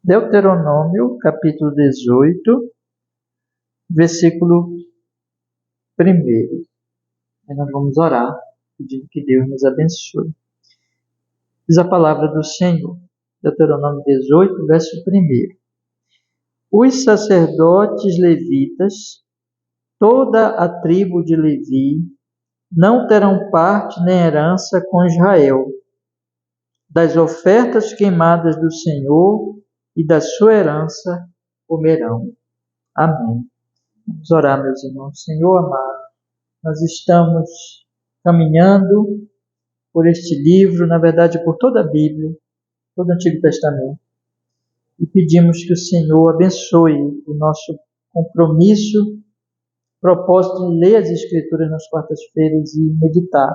Deuteronômio, capítulo 18, versículo 1. E nós vamos orar, pedindo que Deus nos abençoe. Diz a palavra do Senhor, Deuteronômio 18, verso 1. Os sacerdotes levitas, toda a tribo de Levi, não terão parte nem herança com Israel, das ofertas queimadas do Senhor e da sua herança comerão. Amém. Vamos orar, meus irmãos. Senhor amado, nós estamos caminhando por este livro, na verdade por toda a Bíblia, todo o Antigo Testamento, e pedimos que o Senhor abençoe o nosso compromisso, propósito de ler as Escrituras nas quartas-feiras e meditar,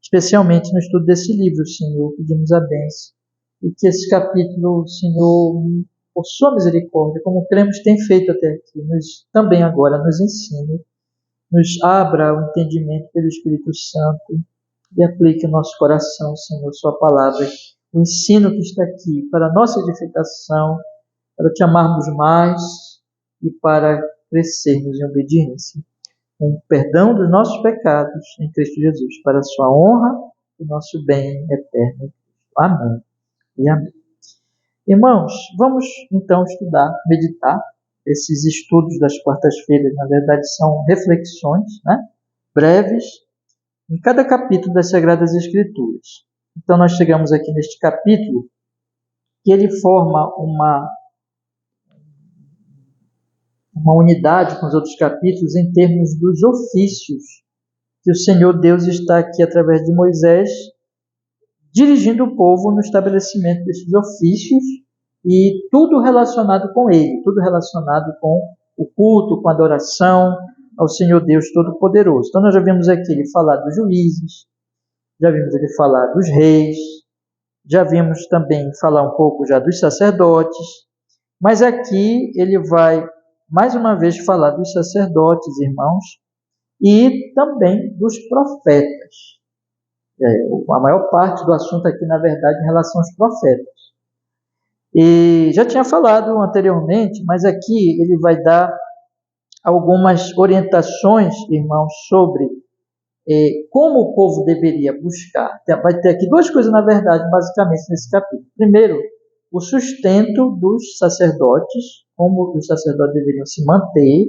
especialmente no estudo desse livro, Senhor. Pedimos a bênção, e que esse capítulo, Senhor, por sua misericórdia, como cremos tem feito até aqui, também agora nos ensine, nos abra o entendimento pelo Espírito Santo e aplique ao nosso coração, Senhor, sua palavra, o ensino que está aqui para a nossa edificação, para te amarmos mais e para crescermos em obediência, com perdão dos nossos pecados em Cristo Jesus, para a sua honra e o nosso bem eterno. Amém e amém. Irmãos, vamos então estudar, meditar. Esses estudos das quartas-feiras, na verdade, são reflexões, breves, em cada capítulo das Sagradas Escrituras. Então, nós chegamos aqui neste capítulo, que ele forma uma unidade com os outros capítulos em termos dos ofícios, que o Senhor Deus está aqui, através de Moisés, dirigindo o povo no estabelecimento desses ofícios, e tudo relacionado com ele, tudo relacionado com o culto, com a adoração ao Senhor Deus Todo-Poderoso. Então nós já vimos aqui ele falar dos juízes, já vimos ele falar dos reis, já vimos também falar um pouco já dos sacerdotes, mas aqui ele vai mais uma vez falar dos sacerdotes, irmãos, e também dos profetas. A maior parte do assunto aqui, na verdade, em relação aos profetas. E já tinha falado anteriormente, mas aqui ele vai dar algumas orientações, irmãos, sobre como o povo deveria buscar. Vai ter aqui duas coisas, na verdade, basicamente, nesse capítulo. Primeiro, o sustento dos sacerdotes, como os sacerdotes deveriam se manter.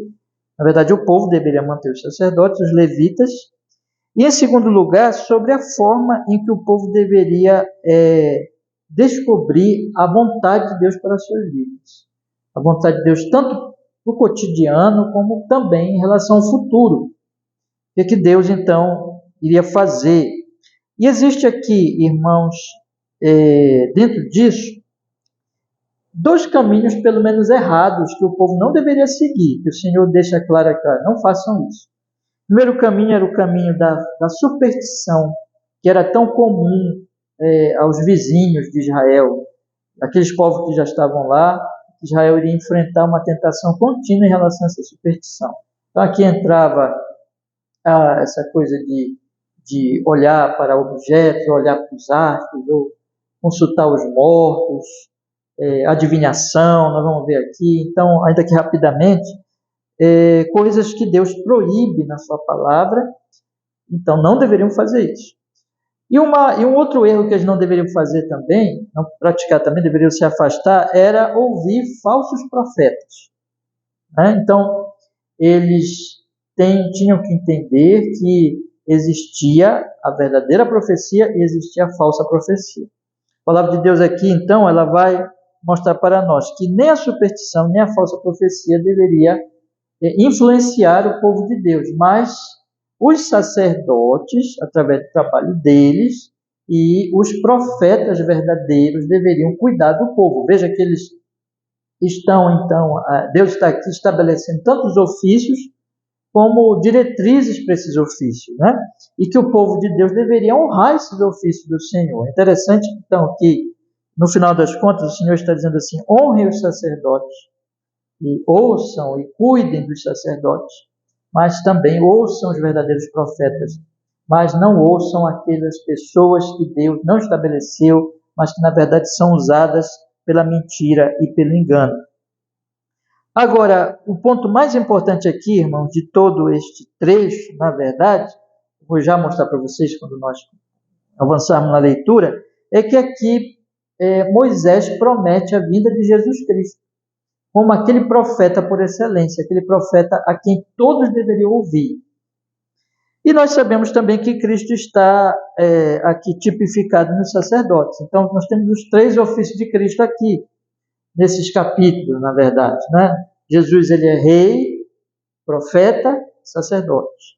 Na verdade, o povo deveria manter os sacerdotes, os levitas. E, em segundo lugar, sobre a forma em que o povo deveria descobrir a vontade de Deus para as suas vidas. A vontade de Deus tanto no cotidiano, como também em relação ao futuro. O que Deus, então, iria fazer. E existe aqui, irmãos, dentro disso, dois caminhos, pelo menos errados, que o povo não deveria seguir, que o Senhor deixa claro aqui, não façam isso. O primeiro caminho era o caminho da superstição, que era tão comum aos vizinhos de Israel, aqueles povos que já estavam lá. Israel iria enfrentar uma tentação contínua em relação a essa superstição. Então aqui entrava essa coisa de olhar para objetos, olhar para os astros, ou consultar os mortos, adivinhação, nós vamos ver aqui. Então, ainda que rapidamente, coisas que Deus proíbe na sua palavra, então não deveriam fazer isso. E um outro erro que eles não deveriam fazer também, não praticar também, deveriam se afastar, era ouvir falsos profetas. Então, eles tinham que entender que existia a verdadeira profecia e existia a falsa profecia. A palavra de Deus aqui, então, ela vai mostrar para nós que nem a superstição, nem a falsa profecia deveria influenciar o povo de Deus, mas os sacerdotes, através do trabalho deles, e os profetas verdadeiros deveriam cuidar do povo. Veja que eles estão, então, Deus está aqui estabelecendo tantos ofícios como diretrizes para esses ofícios, e que o povo de Deus deveria honrar esses ofícios do Senhor. É interessante, então, que no final das contas o Senhor está dizendo assim: honrem os sacerdotes, e ouçam e cuidem dos sacerdotes, mas também ouçam os verdadeiros profetas, mas não ouçam aquelas pessoas que Deus não estabeleceu, mas que na verdade são usadas pela mentira e pelo engano. Agora, o ponto mais importante aqui, irmãos, de todo este trecho, na verdade, vou já mostrar para vocês quando nós avançarmos na leitura, é que aqui Moisés promete a vinda de Jesus Cristo, como aquele profeta por excelência, aquele profeta a quem todos deveriam ouvir. E nós sabemos também que Cristo está aqui tipificado nos sacerdotes. Então, nós temos os 3 ofícios de Cristo aqui, nesses capítulos, na verdade, né? Jesus, ele é rei, profeta, sacerdote.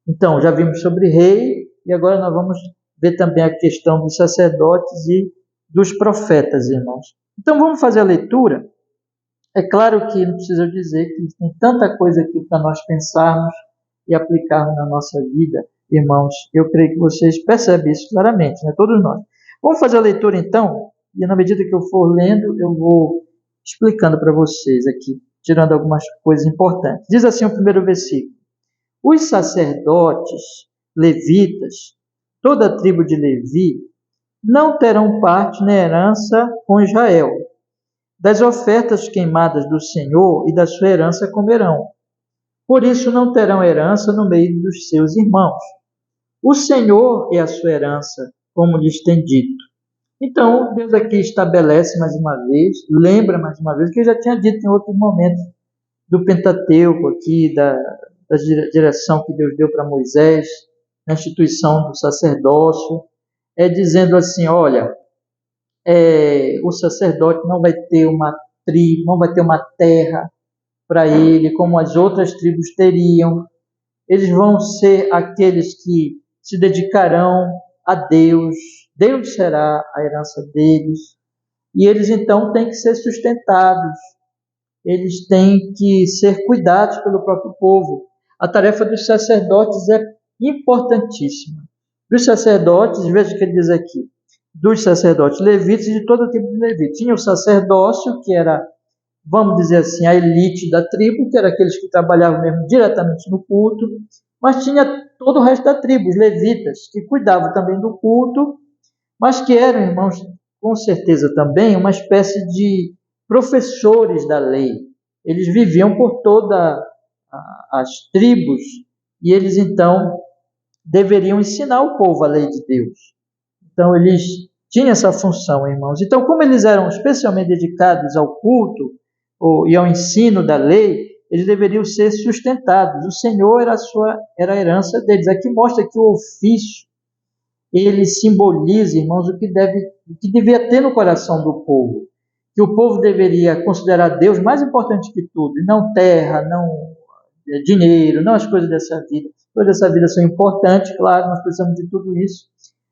Então, já vimos sobre rei, e agora nós vamos ver também a questão dos sacerdotes e dos profetas, irmãos. Então, vamos fazer a leitura. É claro que não precisa dizer que tem tanta coisa aqui para nós pensarmos e aplicarmos na nossa vida, irmãos. Eu creio que vocês percebem isso claramente, né? Todos nós. Vamos fazer a leitura, então, e na medida que eu for lendo, eu vou explicando para vocês aqui, tirando algumas coisas importantes. Diz assim o primeiro versículo: os sacerdotes levitas, toda a tribo de Levi, não terão parte na herança com Israel. Das ofertas queimadas do Senhor e da sua herança comerão. Por isso não terão herança no meio dos seus irmãos. O Senhor é a sua herança, como lhes tem dito. Então, Deus aqui estabelece mais uma vez, lembra mais uma vez, que ele já tinha dito em outros momentos do Pentateuco aqui, da direção que Deus deu para Moisés, na instituição do sacerdócio, dizendo assim, olha, o sacerdote não vai ter uma tribo, não vai ter uma terra para ele, como as outras tribos teriam. Eles vão ser aqueles que se dedicarão a Deus, Deus será a herança deles, e eles então têm que ser sustentados, eles têm que ser cuidados pelo próprio povo. A tarefa dos sacerdotes é importantíssima. Dos sacerdotes, veja o que ele diz aqui, dos sacerdotes levitas e de todo tipo de levita. Tinha o sacerdócio, que era, vamos dizer assim, a elite da tribo, que era aqueles que trabalhavam mesmo diretamente no culto, mas tinha todo o resto da tribo, os levitas, que cuidavam também do culto, mas que eram, irmãos, com certeza também, uma espécie de professores da lei. Eles viviam por todas as tribos e eles, então, deveriam ensinar o povo a lei de Deus. Então, eles tinham essa função, irmãos. Então, como eles eram especialmente dedicados ao culto e ao ensino da lei, eles deveriam ser sustentados. O Senhor era a herança deles. Aqui mostra que o ofício, ele simboliza, irmãos, o que devia ter no coração do povo. Que o povo deveria considerar Deus mais importante que tudo, e não terra, não dinheiro, não as coisas dessa vida. As coisas dessa vida são importantes, claro, nós precisamos de tudo isso,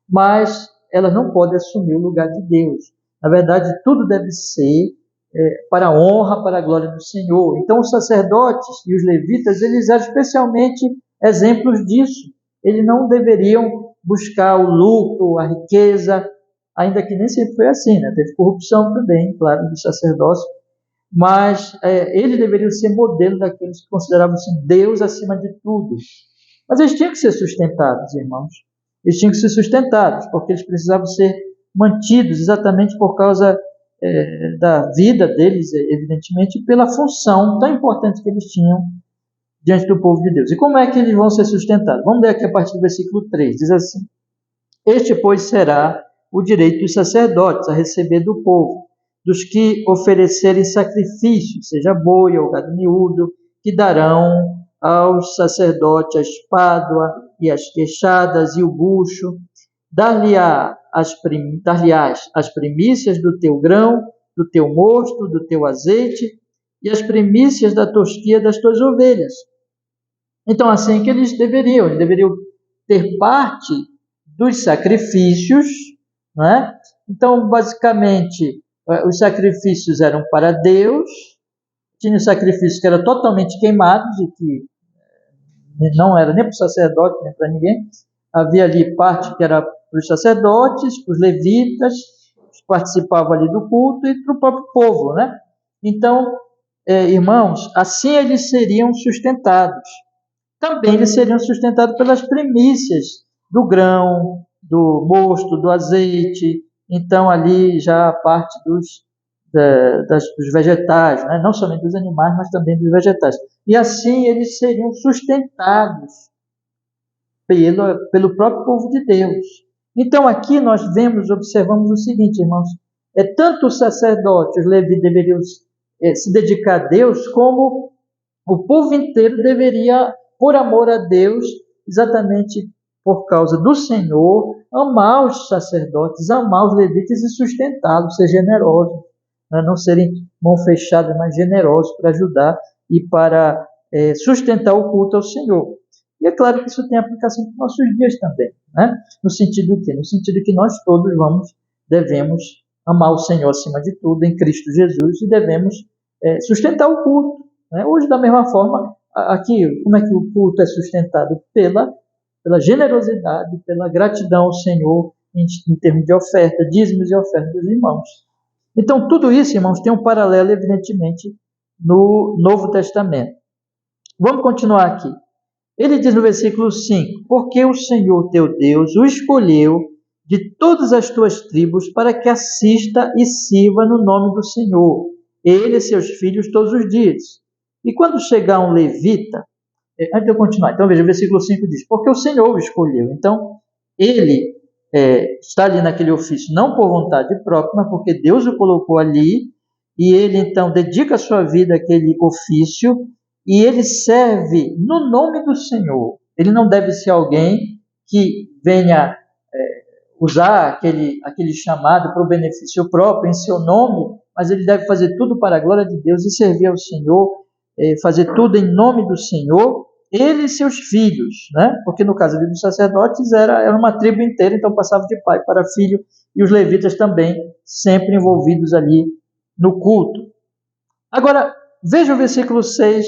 mas elas não podem assumir o lugar de Deus. Na verdade, tudo deve ser para a honra, para a glória do Senhor. Então, os sacerdotes e os levitas, eles eram especialmente exemplos disso. Eles não deveriam buscar o lucro, a riqueza, ainda que nem sempre foi assim, né? Teve corrupção também, claro, do sacerdócio, mas eles deveriam ser modelo daqueles que consideravam assim, Deus acima de tudo. Mas eles tinham que ser sustentados, irmãos. Eles tinham que ser sustentados, porque eles precisavam ser mantidos exatamente por causa da vida deles, evidentemente, pela função tão importante que eles tinham diante do povo de Deus. E como é que eles vão ser sustentados? Vamos ler aqui a partir do versículo 3, diz assim: este, pois, será o direito dos sacerdotes a receber do povo, dos que oferecerem sacrifício, seja boi ou gado miúdo, que darão aos sacerdotes a espádua e as queixadas e o bucho, dar-lhe-ás as primícias do teu grão, do teu mosto, do teu azeite, e as primícias da tosquia das tuas ovelhas. Então, assim que eles deveriam ter parte dos sacrifícios, não é? Então, basicamente, os sacrifícios eram para Deus, tinha sacrifícios que eram totalmente queimados e que não era nem para o sacerdote, nem para ninguém. Havia ali parte que era para os sacerdotes, para os levitas, que participavam ali do culto, e para o próprio povo, né? Então, irmãos, assim eles seriam sustentados. Também eles seriam sustentados pelas primícias do grão, do mosto, do azeite. Então, ali já a parte dos dos vegetais, né? Não somente dos animais, mas também dos vegetais. E assim eles seriam sustentados pelo próprio povo de Deus. Então aqui nós observamos o seguinte, irmãos, tanto os sacerdotes, os levitas deveriam se dedicar a Deus, como o povo inteiro deveria, por amor a Deus, exatamente por causa do Senhor, amar os sacerdotes, amar os levitas e sustentá-los, ser generosos, né? Não serem mão fechada, mas generosos para ajudar e para sustentar o culto ao Senhor. E é claro que isso tem aplicação para os nossos dias também, né? No sentido do quê? No sentido que nós todos devemos amar o Senhor acima de tudo, em Cristo Jesus, e devemos sustentar o culto, né? Hoje, da mesma forma, aqui, como é que o culto é sustentado? Pela generosidade, pela gratidão ao Senhor, em termos de oferta, dízimos e ofertas dos irmãos. Então, tudo isso, irmãos, tem um paralelo, evidentemente, no Novo Testamento. Vamos continuar aqui. Ele diz no versículo 5, porque o Senhor teu Deus o escolheu de todas as tuas tribos para que assista e sirva no nome do Senhor, ele e seus filhos todos os dias. E quando chegar um levita, antes de eu continuar, então veja, o versículo 5 diz, porque o Senhor o escolheu. Então, ele está ali naquele ofício não por vontade própria, mas porque Deus o colocou ali, e ele então dedica a sua vida àquele ofício, e ele serve no nome do Senhor. Ele não deve ser alguém que venha usar aquele chamado para o benefício próprio, em seu nome, mas ele deve fazer tudo para a glória de Deus e servir ao Senhor, fazer tudo em nome do Senhor, ele e seus filhos, né? Porque no caso dos sacerdotes era uma tribo inteira, então passava de pai para filho, e os levitas também, sempre envolvidos ali no culto. Agora, veja o versículo 6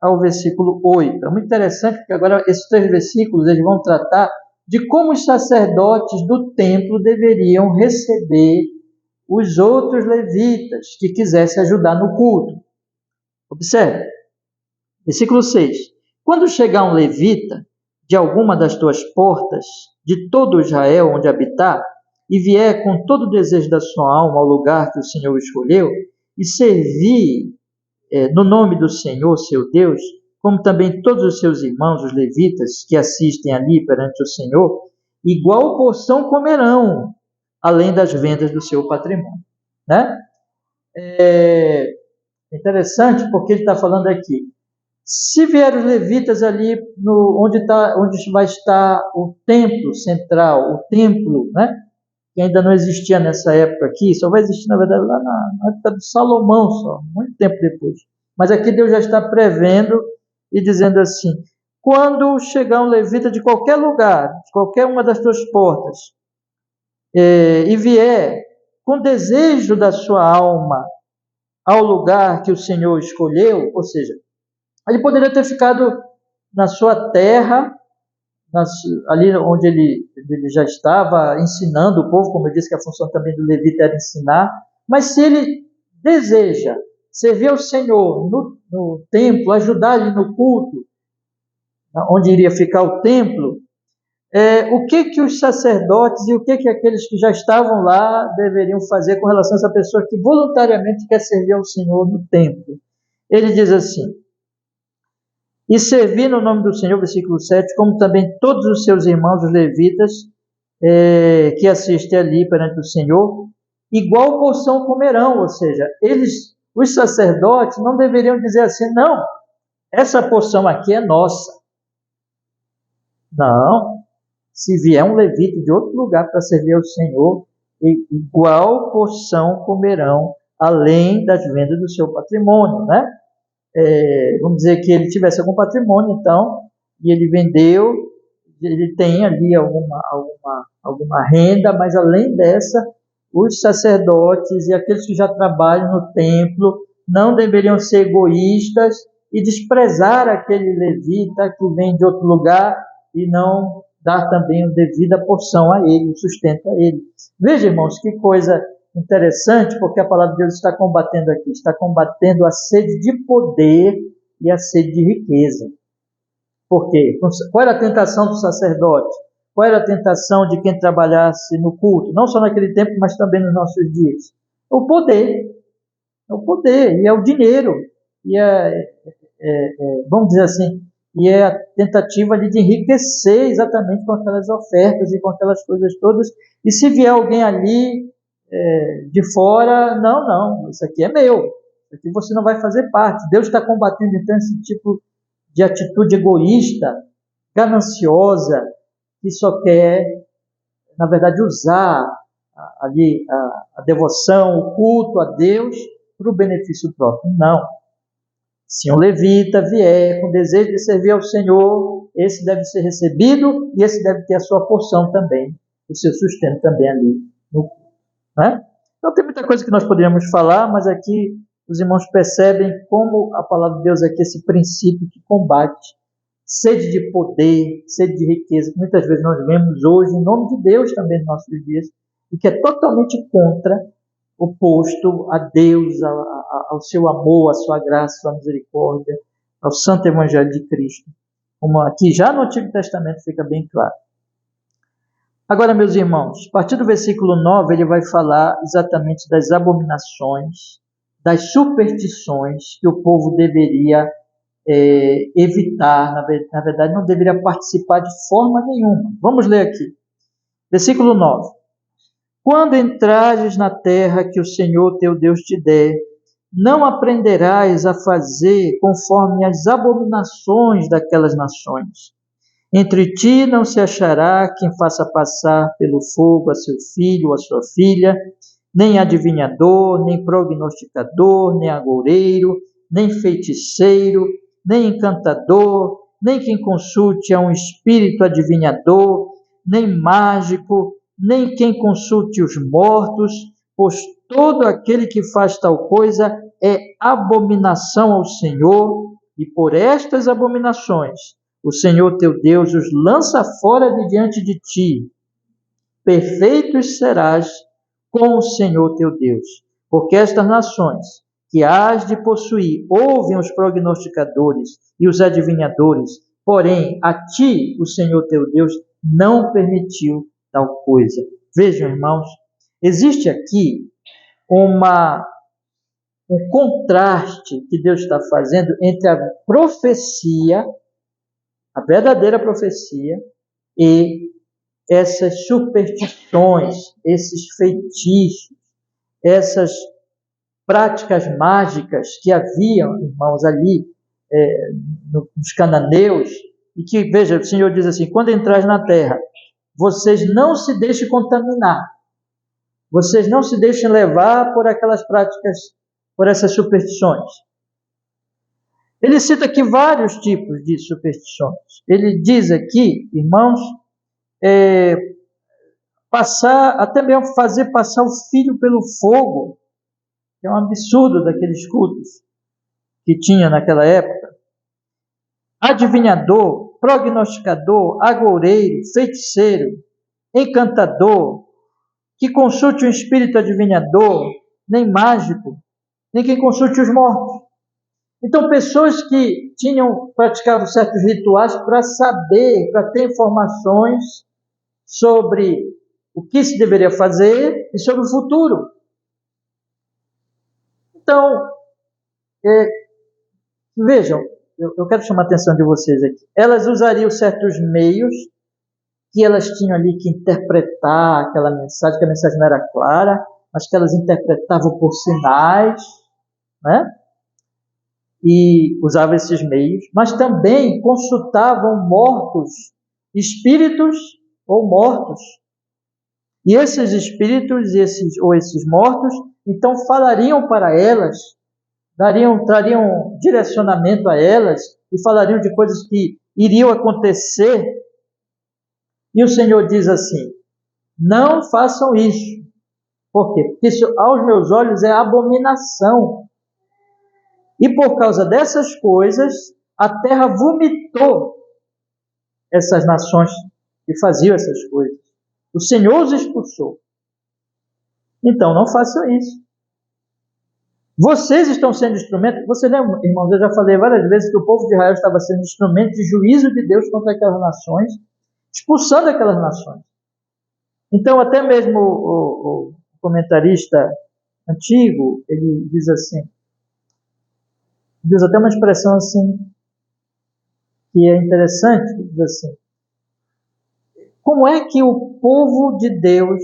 ao versículo 8. É muito interessante, porque agora esses 3 versículos eles vão tratar de como os sacerdotes do templo deveriam receber os outros levitas que quisessem ajudar no culto. Observe, versículo 6. Quando chegar um levita de alguma das tuas portas, de todo Israel onde habitar, e vier com todo o desejo da sua alma ao lugar que o Senhor escolheu, e servir no nome do Senhor, seu Deus, como também todos os seus irmãos, os levitas, que assistem ali perante o Senhor, igual porção comerão, além das vendas do seu patrimônio. Né? É interessante porque ele está falando aqui, se vier os levitas ali onde vai estar o templo central, o templo, né? Que ainda não existia nessa época aqui, só vai existir, na verdade, lá na época de Salomão, só, muito tempo depois. Mas aqui Deus já está prevendo e dizendo assim, quando chegar um levita de qualquer lugar, de qualquer uma das tuas portas, e vier com desejo da sua alma ao lugar que o Senhor escolheu, ou seja, ele poderia ter ficado na sua terra, ali onde ele já estava ensinando o povo, como eu disse que a função também do levita era ensinar, mas se ele deseja servir ao Senhor no templo, ajudar ele no culto, onde iria ficar o templo, o que os sacerdotes e o que aqueles que já estavam lá deveriam fazer com relação a essa pessoa que voluntariamente quer servir ao Senhor no templo? Ele diz assim, e servir no nome do Senhor, versículo 7, como também todos os seus irmãos, os levitas, que assistem ali perante o Senhor, igual porção comerão, ou seja, os sacerdotes não deveriam dizer assim, não, essa porção aqui é nossa. Não, se vier um levita de outro lugar para servir ao Senhor, igual porção comerão, além das vendas do seu patrimônio, né? Vamos dizer que ele tivesse algum patrimônio, então, e ele vendeu, ele tem ali alguma renda, mas além dessa, os sacerdotes e aqueles que já trabalham no templo não deveriam ser egoístas e desprezar aquele levita que vem de outro lugar e não dar também a devida porção a ele, o sustento a ele. Veja, irmãos, que coisa interessante, porque a palavra de Deus está combatendo aqui, está combatendo a sede de poder e a sede de riqueza. Por quê? Qual era a tentação do sacerdote? Qual era a tentação de quem trabalhasse no culto? Não só naquele tempo, mas também nos nossos dias. O poder. É o poder, e é o dinheiro, e vamos dizer assim, e é a tentativa ali de enriquecer exatamente com aquelas ofertas e com aquelas coisas todas. E se vier alguém ali de fora, não, isso aqui é meu, isso aqui você não vai fazer parte. Deus está combatendo então esse tipo de atitude egoísta, gananciosa, que só quer, na verdade, usar ali a devoção, o culto a Deus para o benefício próprio. Não. Se um levita vier com desejo de servir ao Senhor, esse deve ser recebido e esse deve ter a sua porção também, o seu sustento também ali no culto. Né? Então tem muita coisa que nós poderíamos falar, mas aqui os irmãos percebem como a palavra de Deus aqui, esse princípio que combate sede de poder, sede de riqueza, que muitas vezes nós vemos hoje em nome de Deus também nos nossos dias, e que é totalmente contra, oposto a Deus, ao seu amor, à sua graça, à sua misericórdia, ao santo evangelho de Cristo. Como aqui já no Antigo Testamento fica bem claro. Agora, meus irmãos, a partir do versículo 9, ele vai falar exatamente das abominações, das superstições que o povo deveria evitar, na verdade, não deveria participar de forma nenhuma. Vamos ler aqui. Versículo 9. Quando entrares na terra que o Senhor teu Deus te der, não aprenderás a fazer conforme as abominações daquelas nações. Entre ti não se achará quem faça passar pelo fogo a seu filho ou a sua filha, nem adivinhador, nem prognosticador, nem agoureiro, nem feiticeiro, nem encantador, nem quem consulte a um espírito adivinhador, nem mágico, nem quem consulte os mortos, pois todo aquele que faz tal coisa é abominação ao Senhor, e por estas abominações o Senhor teu Deus os lança fora de diante de ti. Perfeitos serás com o Senhor teu Deus, porque estas nações que hás de possuir ouvem os prognosticadores e os adivinhadores, porém a ti o Senhor teu Deus não permitiu tal coisa. Vejam, irmãos, existe aqui um contraste que Deus está fazendo entre a profecia, a verdadeira profecia, e essas superstições, esses feitiços, essas práticas mágicas que haviam, irmãos, ali nos cananeus, e que, veja, o Senhor diz assim, quando entrais na terra, vocês não se deixem contaminar, vocês não se deixem levar por aquelas práticas, por essas superstições. Ele cita aqui vários tipos de superstições. Ele diz aqui, irmãos, até mesmo fazer passar o filho pelo fogo, que é um absurdo daqueles cultos que tinha naquela época. Adivinhador, prognosticador, agoureiro, feiticeiro, encantador, que consulte um espírito adivinhador, nem mágico, nem quem consulte os mortos. Então, pessoas que praticavam certos rituais para saber, para ter informações sobre o que se deveria fazer e sobre o futuro. Então, vejam, eu quero chamar a atenção de vocês aqui. Elas usariam certos meios que elas tinham ali que interpretar aquela mensagem, que a mensagem não era clara, mas que elas interpretavam por sinais, né? E usavam esses meios, mas também consultavam mortos, espíritos ou mortos. E esses espíritos ou esses mortos, então falariam para elas, trariam direcionamento a elas e falariam de coisas que iriam acontecer. E o Senhor diz assim, não façam isso. Por quê? Porque isso aos meus olhos é abominação. E por causa dessas coisas, a terra vomitou essas nações que faziam essas coisas. O Senhor os expulsou. Então, não façam isso. Vocês estão sendo instrumentos. Você lembra, irmãos, eu já falei várias vezes que o povo de Israel estava sendo instrumento de juízo de Deus contra aquelas nações, expulsando aquelas nações. Então, até mesmo o comentarista antigo, ele diz assim, diz até uma expressão assim, que é interessante, diz assim, como é que o povo de Deus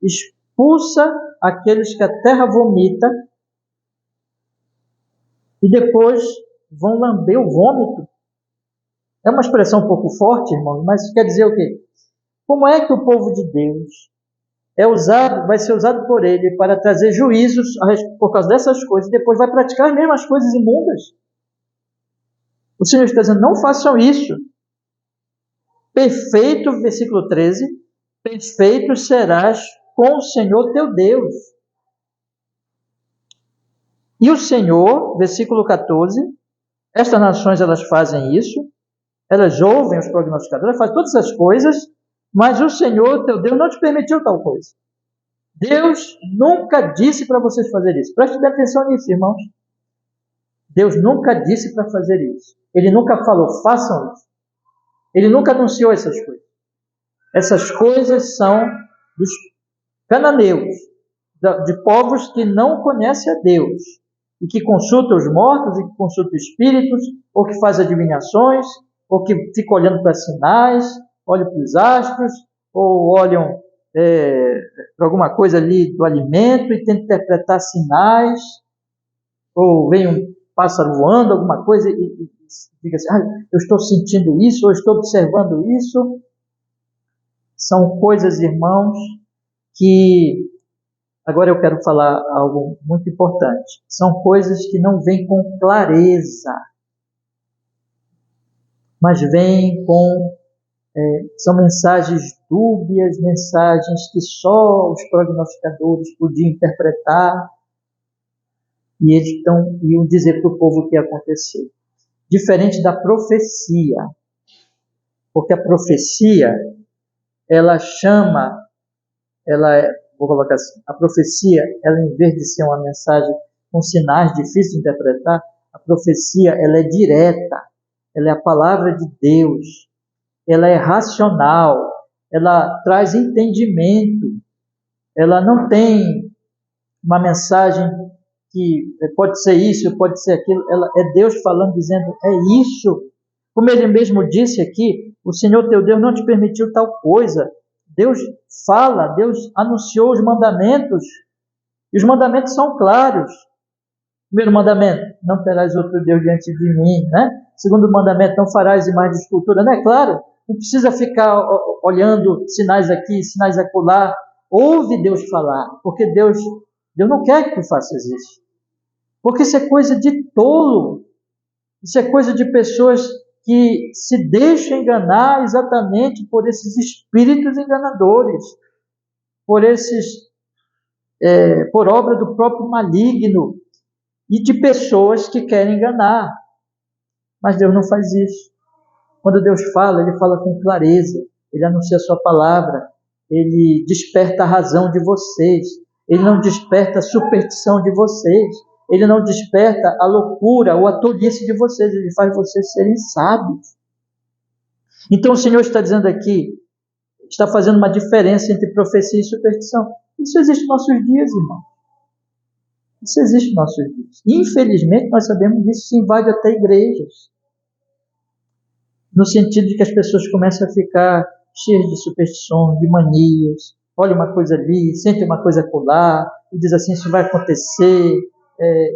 expulsa aqueles que a terra vomita e depois vão lamber o vômito? É uma expressão um pouco forte, irmãos, mas isso quer dizer o quê? Como é que o povo de Deus vai ser usado por ele para trazer juízos por causa dessas coisas e depois vai praticar as mesmas coisas imundas? O Senhor está dizendo, não façam isso. Perfeito, versículo 13, perfeito serás com o Senhor teu Deus. E o Senhor, versículo 14, estas nações elas fazem isso, elas ouvem os prognosticadores, fazem todas essas coisas, mas o Senhor teu Deus não te permitiu tal coisa. Deus nunca disse para vocês fazer isso. Preste bem atenção nisso, irmãos. Deus nunca disse para fazer isso. Ele nunca falou, façam isso. Ele nunca anunciou essas coisas. Essas coisas são dos cananeus, de povos que não conhecem a Deus, e que consultam os mortos, e que consultam espíritos, ou que fazem adivinhações, ou que ficam olhando para sinais, olham para os astros, ou olham para alguma coisa ali do alimento e tentam interpretar sinais, ou vem um pássaro voando, alguma coisa, e fica assim, eu estou sentindo isso, ou estou observando isso. São coisas, irmãos, que, agora eu quero falar algo muito importante, são coisas que não vêm com clareza, mas vêm são mensagens dúbias, mensagens que só os prognosticadores podiam interpretar, e eles iam dizer para o povo o que ia acontecer. Diferente da profecia, porque a profecia, vou colocar assim, a profecia, ela em vez de ser uma mensagem com sinais difíceis de interpretar, a profecia, ela é direta, ela é a palavra de Deus, ela é racional, ela traz entendimento, ela não tem uma mensagem que pode ser isso, pode ser aquilo, ela é Deus falando, dizendo, é isso. Como ele mesmo disse aqui, o Senhor teu Deus não te permitiu tal coisa. Deus fala, Deus anunciou os mandamentos, e os mandamentos são claros. Primeiro mandamento, não terás outro Deus diante de mim, né? Segundo mandamento, não farás imagem de escultura, não é claro? Não precisa ficar olhando sinais aqui, sinais acolá. Ouve Deus falar, porque Deus não quer que tu faças isso. Porque isso é coisa de tolo. Isso é coisa de pessoas que se deixam enganar exatamente por esses espíritos enganadores, por obra do próprio maligno, e de pessoas que querem enganar. Mas Deus não faz isso. Quando Deus fala, Ele fala com clareza, Ele anuncia a sua palavra, Ele desperta a razão de vocês, Ele não desperta a superstição de vocês, Ele não desperta a loucura ou a tolice de vocês, Ele faz vocês serem sábios. Então o Senhor está dizendo aqui, está fazendo uma diferença entre profecia e superstição. Isso existe nos nossos dias, irmão. Isso existe nos nossos dias. Infelizmente, nós sabemos disso, isso invade até igrejas. No sentido de que as pessoas começam a ficar cheias de superstições, de manias. Olha uma coisa ali, sente uma coisa acolá, e diz assim, isso vai acontecer,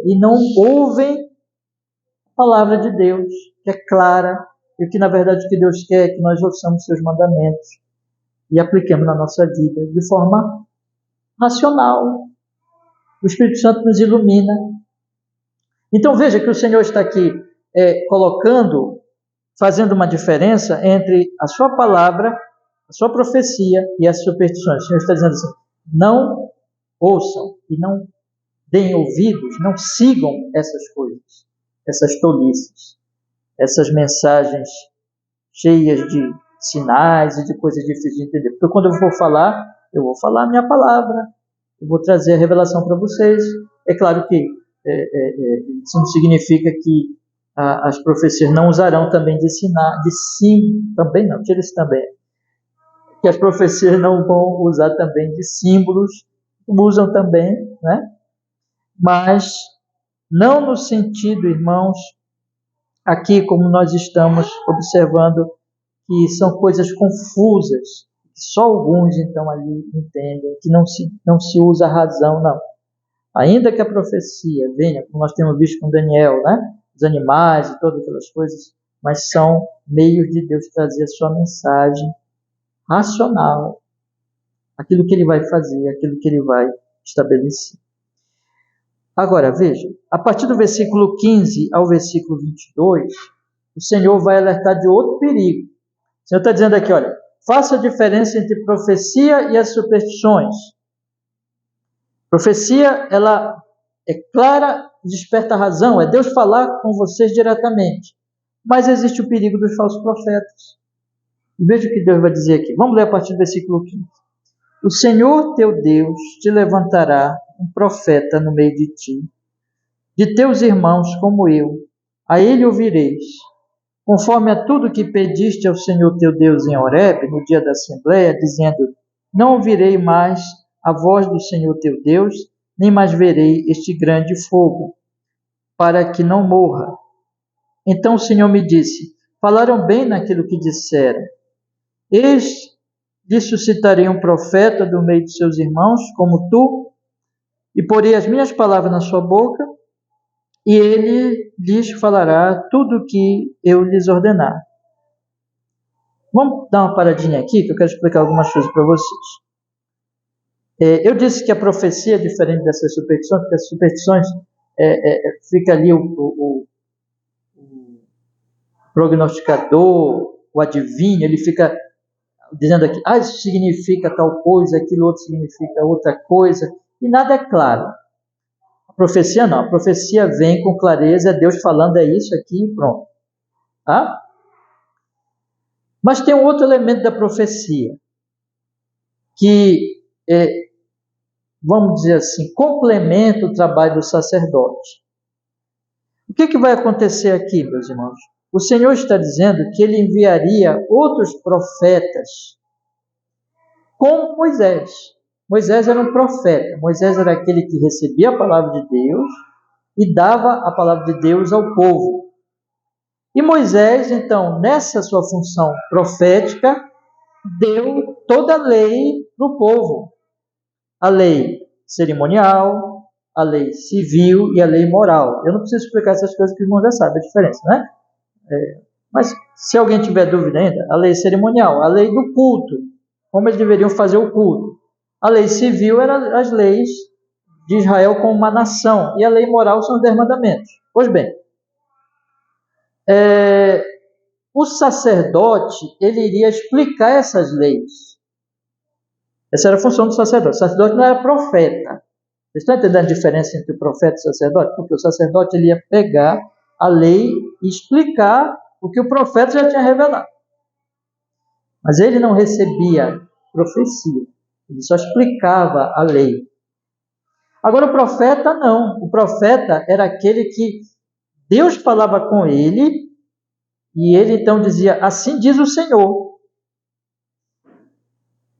e não ouvem a palavra de Deus, que é clara, e que na verdade o que Deus quer é que nós ouçamos seus mandamentos e apliquemos na nossa vida de forma racional. O Espírito Santo nos ilumina. Então veja que o Senhor está aqui fazendo uma diferença entre a sua palavra, a sua profecia e as superstições. O Senhor está dizendo assim, não ouçam e não deem ouvidos, não sigam essas coisas, essas tolices, essas mensagens cheias de sinais e de coisas difíceis de entender. Porque quando eu vou falar a minha palavra, eu vou trazer a revelação para vocês. É claro que isso não significa que as profecias não usarão também também não, tira isso também. Que as profecias não vão usar também de símbolos, usam também, né? Mas não no sentido, irmãos, aqui como nós estamos observando, que são coisas confusas, que só alguns então ali entendem, que não se usa a razão, não. Ainda que a profecia venha, como nós temos visto com Daniel, né? Os animais e todas aquelas coisas, mas são meios de Deus trazer a sua mensagem racional, aquilo que ele vai fazer, aquilo que ele vai estabelecer. Agora, veja, a partir do versículo 15 ao versículo 22, o Senhor vai alertar de outro perigo. O Senhor está dizendo aqui, olha, faça a diferença entre profecia e as superstições. Profecia, ela é clara, desperta a razão, é Deus falar com vocês diretamente. Mas existe o perigo dos falsos profetas. E veja o que Deus vai dizer aqui. Vamos ler a partir do versículo 15. O Senhor teu Deus te levantará um profeta no meio de ti, de teus irmãos como eu. A ele ouvireis. Conforme a tudo que pediste ao Senhor teu Deus em Horebe, no dia da Assembleia, dizendo, não ouvirei mais a voz do Senhor teu Deus, nem mais verei este grande fogo, para que não morra. Então o Senhor me disse, falaram bem naquilo que disseram. Eis, lhe suscitarei um profeta do meio de seus irmãos, como tu, e porei as minhas palavras na sua boca, e ele lhes falará tudo o que eu lhes ordenar. Vamos dar uma paradinha aqui, que eu quero explicar algumas coisas para vocês. Eu disse que a profecia é diferente dessas superstições, porque as superstições fica ali o prognosticador, o adivinho, ele fica dizendo aqui, isso significa tal coisa, aquilo outro significa outra coisa, e nada é claro. A profecia não, a profecia vem com clareza, é Deus falando, é isso aqui e pronto. Tá? Mas tem um outro elemento da profecia, que vamos dizer assim, complementa o trabalho do sacerdote. O que vai acontecer aqui, meus irmãos? O Senhor está dizendo que ele enviaria outros profetas, como Moisés. Moisés era um profeta. Moisés era aquele que recebia a palavra de Deus e dava a palavra de Deus ao povo. E Moisés, então, nessa sua função profética, deu toda a lei para o povo. A lei cerimonial, a lei civil e a lei moral. Eu não preciso explicar essas coisas, que o irmão já sabe a diferença, né? Mas se alguém tiver dúvida ainda, a lei cerimonial, a lei do culto, como eles deveriam fazer o culto. A lei civil eram as leis de Israel como uma nação, e a lei moral são os 10 mandamentos. Pois bem, o sacerdote, ele iria explicar essas leis. Essa era a função do sacerdote. O sacerdote não era profeta. Vocês estão entendendo a diferença entre o profeta e o sacerdote? Porque o sacerdote ele ia pegar a lei e explicar o que o profeta já tinha revelado. Mas ele não recebia profecia. Ele só explicava a lei. Agora o profeta não. O profeta era aquele que Deus falava com ele e ele então dizia, assim diz o Senhor.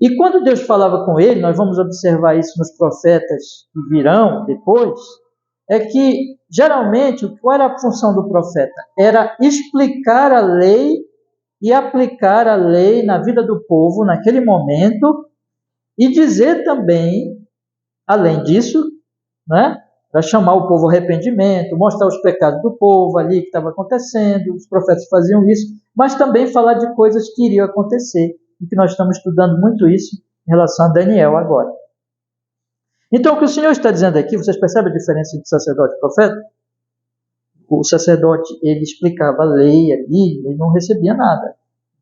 E quando Deus falava com ele, nós vamos observar isso nos profetas que virão depois, é que geralmente qual era a função do profeta? Era explicar a lei e aplicar a lei na vida do povo naquele momento e dizer também, além disso, né, para chamar o povo ao arrependimento, mostrar os pecados do povo ali que estava acontecendo, os profetas faziam isso, mas também falar de coisas que iriam acontecer, e que nós estamos estudando muito isso em relação a Daniel agora. Então, o que o Senhor está dizendo aqui, vocês percebem a diferença entre sacerdote e profeta? O sacerdote, ele explicava a lei ali, ele não recebia nada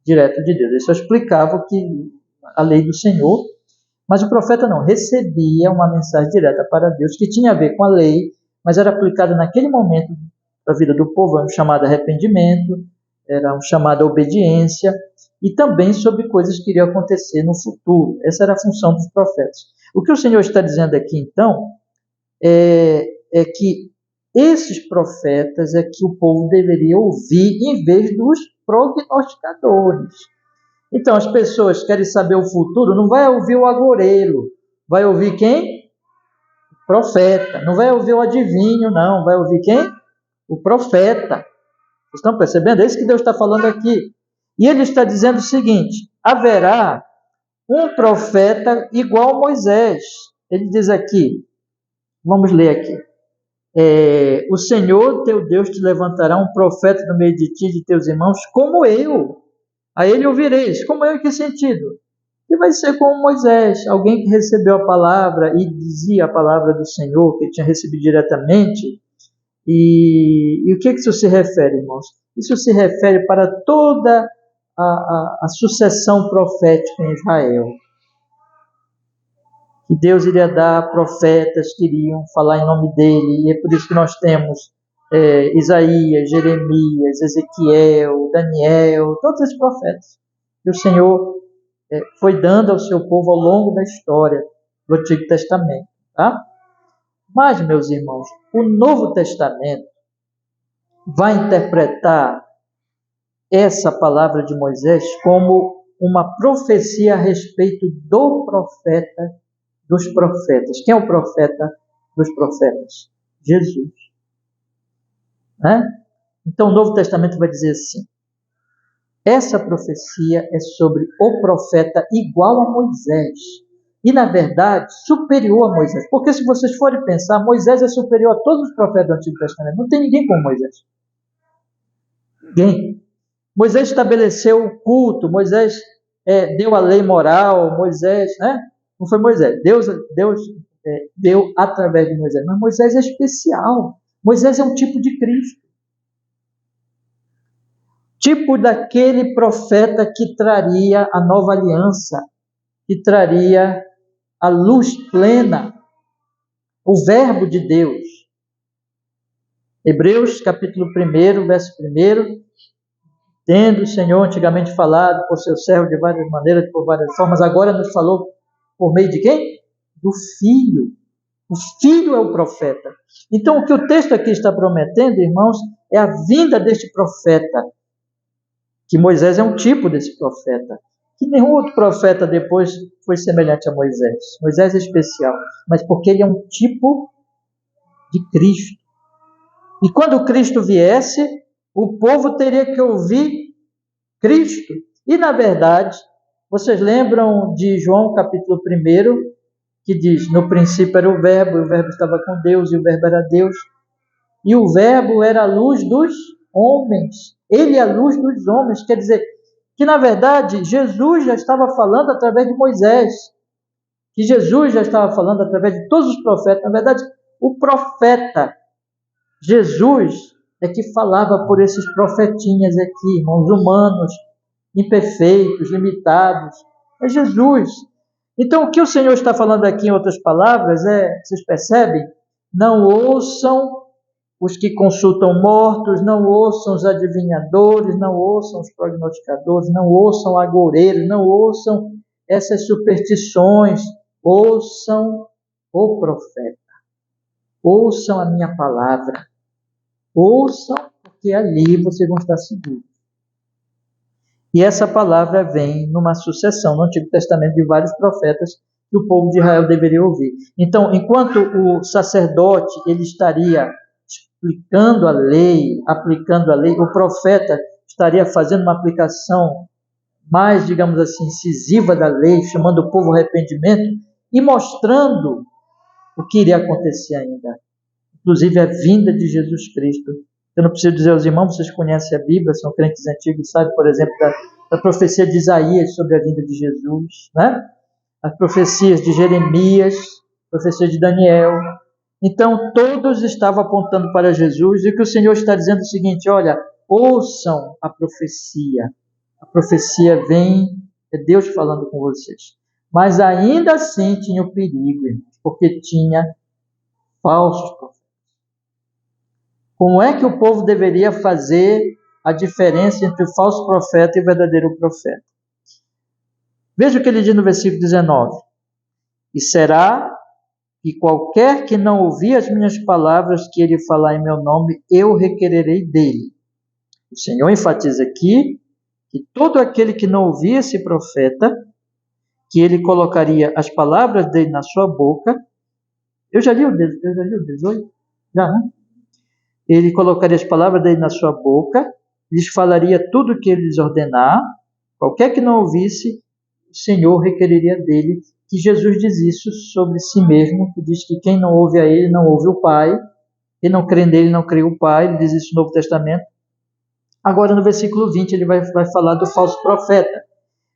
direto de Deus, ele só explicava a lei do Senhor, mas o profeta não, recebia uma mensagem direta para Deus, que tinha a ver com a lei, mas era aplicada naquele momento para a vida do povo, era um chamado arrependimento, era um chamado obediência, e também sobre coisas que iriam acontecer no futuro. Essa era a função dos profetas. O que o Senhor está dizendo aqui, então, é que esses profetas é que o povo deveria ouvir em vez dos prognosticadores. Então, as pessoas querem saber o futuro, não vai ouvir o agoureiro. Vai ouvir quem? Profeta. Não vai ouvir o adivinho, não. Vai ouvir quem? O profeta. Vocês estão percebendo? É isso que Deus está falando aqui. E ele está dizendo o seguinte: haverá um profeta igual a Moisés. Ele diz aqui, vamos ler aqui. O Senhor teu Deus te levantará um profeta no meio de ti e de teus irmãos, como eu. A ele ouvireis. Como eu, em que sentido? E vai ser como Moisés, alguém que recebeu a palavra e dizia a palavra do Senhor, que tinha recebido diretamente. E o que isso se refere, irmãos? Isso se refere para toda a sucessão profética em Israel. Que Deus iria dar profetas que iriam falar em nome dele, e é por isso que nós temos Isaías, Jeremias, Ezequiel, Daniel, todos esses profetas que o Senhor foi dando ao seu povo ao longo da história do Antigo Testamento. Tá? Mas, meus irmãos, o Novo Testamento vai interpretar essa palavra de Moisés como uma profecia a respeito do profeta dos profetas. Quem é o profeta dos profetas? Jesus. Então o Novo Testamento vai dizer assim: essa profecia é sobre o profeta igual a Moisés. E, na verdade, superior a Moisés. Porque se vocês forem pensar, Moisés é superior a todos os profetas do Antigo Testamento. Não tem ninguém como Moisés. Ninguém. Moisés estabeleceu o culto, Moisés deu a lei moral, Moisés, não foi Moisés, Deus deu através de Moisés, mas Moisés é especial. Moisés é um tipo de Cristo. Tipo daquele profeta que traria a nova aliança, que traria a luz plena, o verbo de Deus. Hebreus capítulo 1, verso 1, tendo o Senhor antigamente falado por seu servo de várias maneiras, por várias formas, agora nos falou por meio de quem? Do Filho. O Filho é o profeta. Então, o que o texto aqui está prometendo, irmãos, é a vinda deste profeta, que Moisés é um tipo desse profeta, que nenhum outro profeta depois foi semelhante a Moisés. Moisés é especial, mas porque ele é um tipo de Cristo. E quando Cristo viesse, o povo teria que ouvir Cristo. E, na verdade, vocês lembram de João capítulo 1, que diz: no princípio era o Verbo, e o Verbo estava com Deus, e o Verbo era Deus. E o Verbo era a luz dos homens. Ele é a luz dos homens. Quer dizer, que, na verdade, Jesus já estava falando através de Moisés. Que Jesus já estava falando através de todos os profetas. Na verdade, o profeta Jesus é que falava por esses profetinhas aqui, irmãos, humanos, imperfeitos, limitados. É Jesus. Então, o que o Senhor está falando aqui, em outras palavras, vocês percebem? Não ouçam os que consultam mortos, não ouçam os adivinhadores, não ouçam os prognosticadores, não ouçam agoureiros, não ouçam essas superstições, ouçam o profeta. Ouçam a minha palavra. Ouçam, porque ali vocês vão estar seguros. E essa palavra vem numa sucessão no Antigo Testamento de vários profetas que o povo de Israel deveria ouvir. Então, enquanto o sacerdote ele estaria explicando a lei, aplicando a lei, o profeta estaria fazendo uma aplicação mais, digamos assim, incisiva da lei, chamando o povo ao arrependimento e mostrando o que iria acontecer ainda. Inclusive a vinda de Jesus Cristo. Eu não preciso dizer aos irmãos, vocês conhecem a Bíblia, são crentes antigos, sabem, por exemplo, da profecia de Isaías sobre a vinda de Jesus, as profecias de Jeremias, profecia de Daniel. Então, todos estavam apontando para Jesus, e que o Senhor está dizendo é o seguinte: olha, ouçam a profecia. A profecia vem, é Deus falando com vocês. Mas ainda assim tinha o perigo, porque tinha falsos profetas. Como é que o povo deveria fazer a diferença entre o falso profeta e o verdadeiro profeta? Veja o que ele diz no versículo 19. E será que qualquer que não ouvir as minhas palavras que ele falar em meu nome, eu requererei dele. O Senhor enfatiza aqui que todo aquele que não ouvir esse profeta, que ele colocaria as palavras dele na sua boca, Eu já li o 18? Já, né? Ele colocaria as palavras dele na sua boca, lhes falaria tudo o que ele lhes ordenar, qualquer que não ouvisse, o Senhor requeriria dele, que Jesus diz isso sobre si mesmo, que diz que quem não ouve a ele não ouve o Pai, quem não crê nele não crê o Pai, ele diz isso no Novo Testamento. Agora no versículo 20 ele vai falar do falso profeta.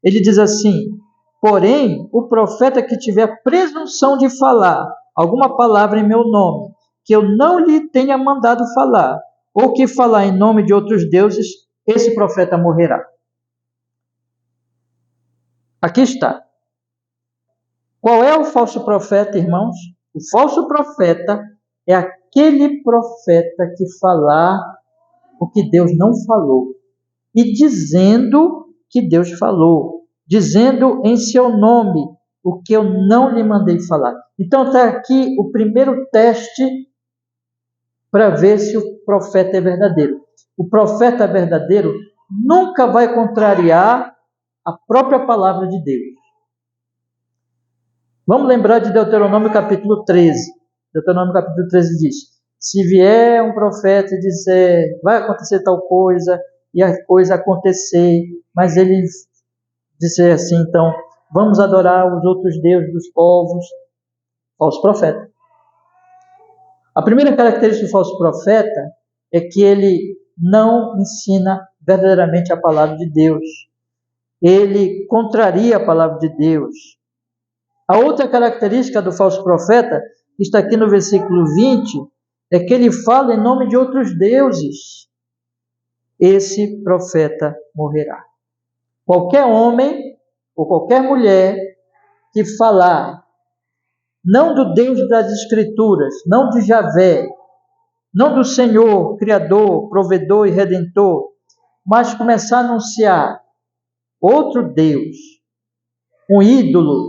Ele diz assim: porém, o profeta que tiver presunção de falar alguma palavra em meu nome, que eu não lhe tenha mandado falar, ou que falar em nome de outros deuses, esse profeta morrerá. Aqui está. Qual é o falso profeta, irmãos? O falso profeta é aquele profeta que falar o que Deus não falou e dizendo que Deus falou, dizendo em seu nome o que eu não lhe mandei falar. Então está aqui o primeiro teste para ver se o profeta é verdadeiro. O profeta verdadeiro nunca vai contrariar a própria palavra de Deus. Vamos lembrar de Deuteronômio capítulo 13. Deuteronômio capítulo 13 diz: se vier um profeta e dizer, vai acontecer tal coisa, e a coisa acontecer, mas ele dizer assim, então, vamos adorar os outros deuses dos povos, falso profeta. A primeira característica do falso profeta é que ele não ensina verdadeiramente a palavra de Deus. Ele contraria a palavra de Deus. A outra característica do falso profeta, que está aqui no versículo 20, é que ele fala em nome de outros deuses. Esse profeta morrerá. Qualquer homem ou qualquer mulher que falar não do Deus das Escrituras, não de Javé, não do Senhor, Criador, Provedor e Redentor, mas começar a anunciar outro Deus, um ídolo,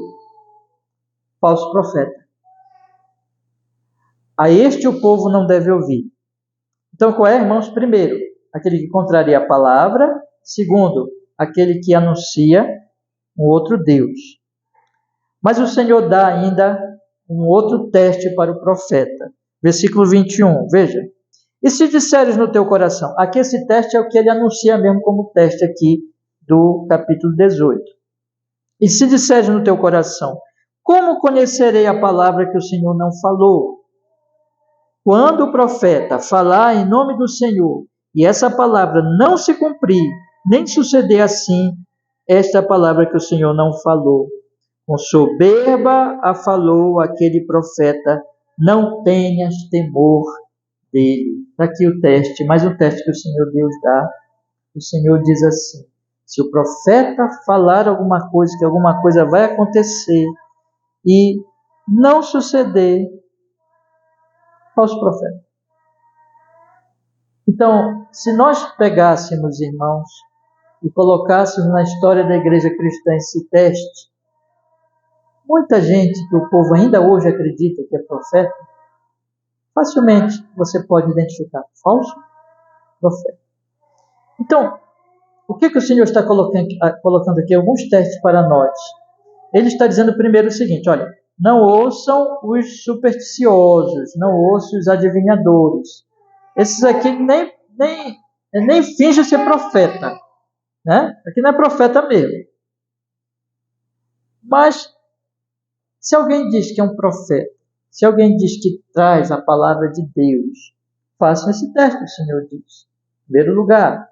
falso profeta. A este o povo não deve ouvir. Então, qual é, irmãos? Primeiro, aquele que contraria a palavra. Segundo, aquele que anuncia um outro Deus. Mas o Senhor dá ainda um outro teste para o profeta. Versículo 21, veja. E se disseres no teu coração, aqui esse teste é o que ele anuncia mesmo como teste aqui do capítulo 18. E se disseres no teu coração, como conhecerei a palavra que o Senhor não falou? Quando o profeta falar em nome do Senhor, e essa palavra não se cumprir, nem suceder assim, esta é a palavra que o Senhor não falou. Com soberba a falou aquele profeta, não tenhas temor dele. Está aqui o teste, mais um teste que o Senhor Deus dá. O Senhor diz assim: se o profeta falar alguma coisa, que alguma coisa vai acontecer, e não suceder, falso profeta. Então, se nós pegássemos, irmãos, e colocássemos na história da igreja cristã esse teste, muita gente que o povo ainda hoje acredita que é profeta, facilmente você pode identificar falso profeta. Então, o que o Senhor está colocando aqui? Alguns testes para nós. Ele está dizendo primeiro o seguinte: olha, não ouçam os supersticiosos, não ouçam os adivinhadores. Esses aqui nem fingem ser profeta, né? Aqui não é profeta mesmo. Mas, se alguém diz que é um profeta, se alguém diz que traz a palavra de Deus, façam esse teste, o Senhor diz. Em primeiro lugar,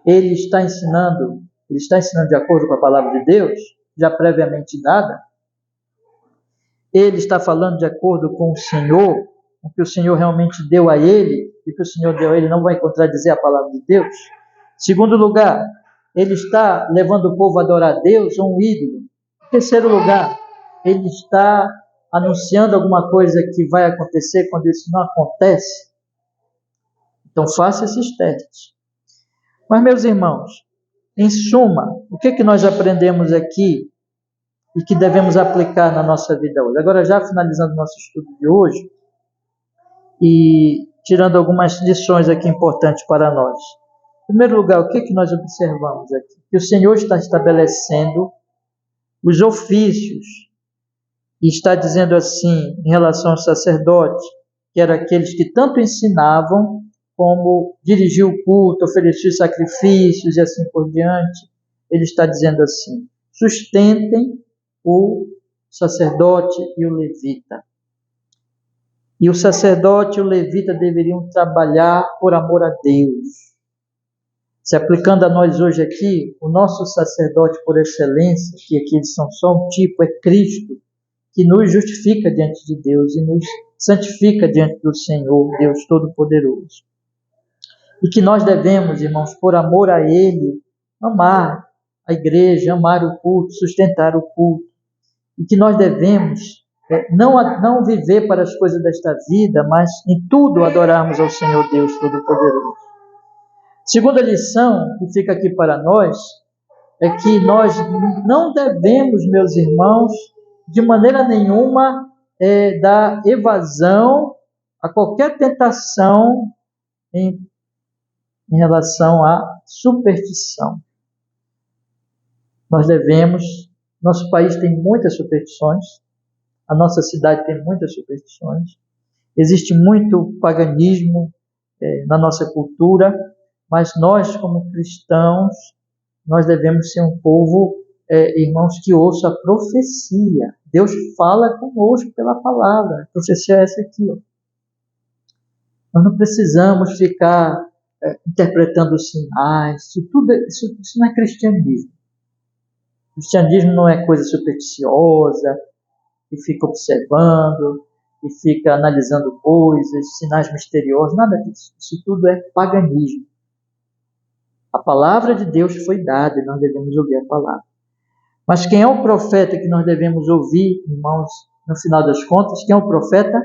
ele está ensinando de acordo com a palavra de Deus, já previamente dada. Ele está falando de acordo com o Senhor, o que o Senhor realmente deu a ele, e o que o Senhor deu a ele não vai contradizer a palavra de Deus. Segundo lugar, ele está levando o povo a adorar a Deus ou um ídolo. Em terceiro lugar, ele está anunciando alguma coisa que vai acontecer quando isso não acontece. Então faça esses testes. Mas, meus irmãos, em suma, o que nós aprendemos aqui e que devemos aplicar na nossa vida hoje? Agora, já finalizando o nosso estudo de hoje e tirando algumas lições aqui importantes para nós. Em primeiro lugar, o que nós observamos aqui? Que o Senhor está estabelecendo os ofícios E está dizendo assim, em relação aos sacerdotes, que eram aqueles que tanto ensinavam, como dirigiam o culto, ofereciam sacrifícios e assim por diante. Ele está dizendo assim: sustentem o sacerdote e o levita. E o sacerdote e o levita deveriam trabalhar por amor a Deus. Se aplicando a nós hoje aqui, o nosso sacerdote por excelência, que aqui eles são só um tipo, é Cristo, que nos justifica diante de Deus e nos santifica diante do Senhor, Deus Todo-Poderoso. E que nós devemos, irmãos, por amor a Ele, amar a igreja, amar o culto, sustentar o culto. E que nós devemos não viver para as coisas desta vida, mas em tudo adorarmos ao Senhor Deus Todo-Poderoso. Segunda lição que fica aqui para nós é que nós não devemos, meus irmãos, de maneira nenhuma dar evasão a qualquer tentação em relação à superstição. Nós devemos, nosso país tem muitas superstições, a nossa cidade tem muitas superstições, existe muito paganismo na nossa cultura, mas nós, como cristãos, nós devemos ser um povo, irmãos, que ouça a profecia. Deus fala conosco pela palavra. A profecia é essa aqui. Ó. Nós não precisamos ficar interpretando sinais. Isso não é cristianismo. O cristianismo não é coisa supersticiosa, que fica observando, que fica analisando coisas, sinais misteriosos, nada disso. Isso tudo é paganismo. A palavra de Deus foi dada e nós devemos ouvir a palavra. Mas quem é o profeta que nós devemos ouvir, irmãos, no final das contas? Quem é o profeta?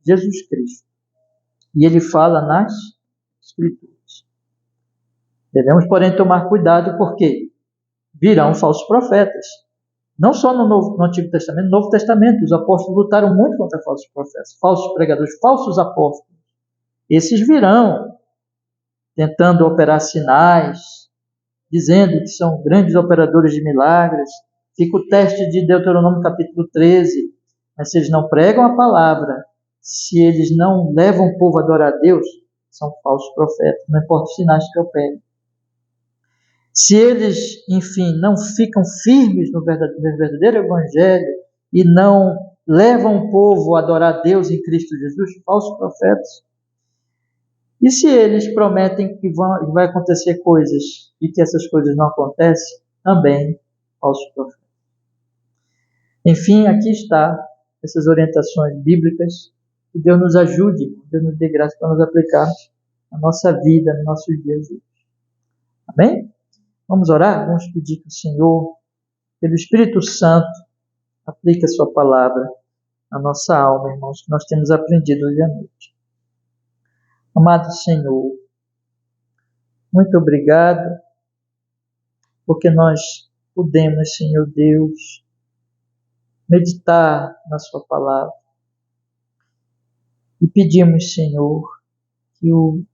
Jesus Cristo. E ele fala nas Escrituras. Devemos, porém, tomar cuidado, porque virão falsos profetas. Não só no Antigo Testamento, no Novo Testamento, os apóstolos lutaram muito contra falsos profetas, falsos pregadores, falsos apóstolos. Esses virão, tentando operar sinais, dizendo que são grandes operadores de milagres. Fica o teste de Deuteronômio capítulo 13. Mas se eles não pregam a palavra, se eles não levam o povo a adorar a Deus, são falsos profetas, não importa os sinais que operem. Se eles, enfim, não ficam firmes no verdadeiro evangelho e não levam o povo a adorar a Deus em Cristo Jesus, falsos profetas. E se eles prometem que vai acontecer coisas e que essas coisas não acontecem, também falsos profetas. Enfim, aqui está essas orientações bíblicas. Que Deus nos ajude, Deus nos dê graça para nos aplicarmos na nossa vida, nos nossos dias hoje. Amém? Vamos orar? Vamos pedir que o Senhor, pelo Espírito Santo, aplique a sua palavra na nossa alma, irmãos, que nós temos aprendido hoje à noite. Amado Senhor, muito obrigado, porque nós podemos, Senhor Deus, meditar na sua palavra. E pedimos, Senhor, que o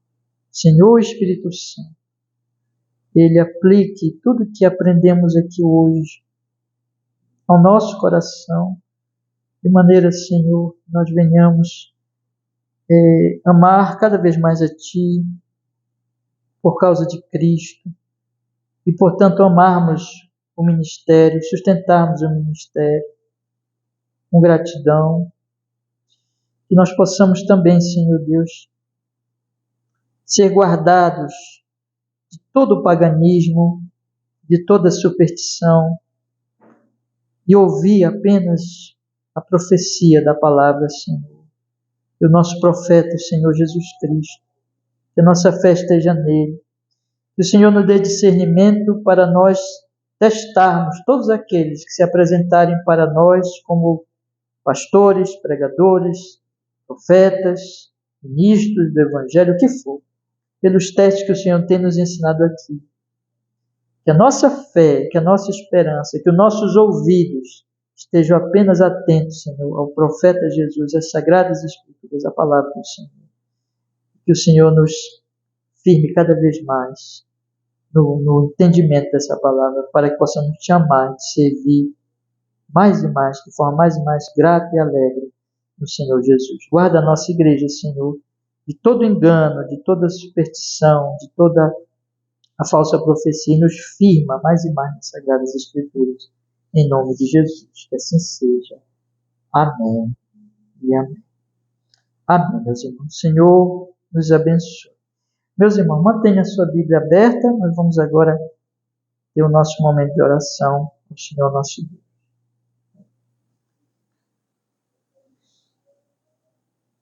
Senhor Espírito Santo, Ele aplique tudo que aprendemos aqui hoje ao nosso coração, de maneira, Senhor, que nós venhamos amar cada vez mais a Ti, por causa de Cristo, e, portanto, amarmos o ministério, sustentarmos o ministério com gratidão, que nós possamos também, Senhor Deus, ser guardados de todo o paganismo, de toda superstição, e ouvir apenas a profecia da palavra, Senhor. E o nosso profeta, o Senhor Jesus Cristo, que a nossa fé esteja nele. Que o Senhor nos dê discernimento para nós testarmos todos aqueles que se apresentarem para nós como pastores, pregadores, profetas, ministros do Evangelho, o que for, pelos testes que o Senhor tem nos ensinado aqui. Que a nossa fé, que a nossa esperança, que os nossos ouvidos estejam apenas atentos, Senhor, ao profeta Jesus, às sagradas Escrituras, à palavra do Senhor. Que o Senhor nos firme cada vez mais no entendimento dessa palavra, para que possamos te amar, te servir mais e mais, de forma mais e mais grata e alegre no Senhor Jesus. Guarda a nossa igreja, Senhor, de todo engano, de toda superstição, de toda a falsa profecia, e nos firma mais e mais nas Sagradas Escrituras. Em nome de Jesus, que assim seja. Amém e amém. Amém, meus irmãos. O Senhor nos abençoe. Meus irmãos, mantenha a sua Bíblia aberta. Nós vamos agora ter o nosso momento de oração ao Senhor nosso Deus.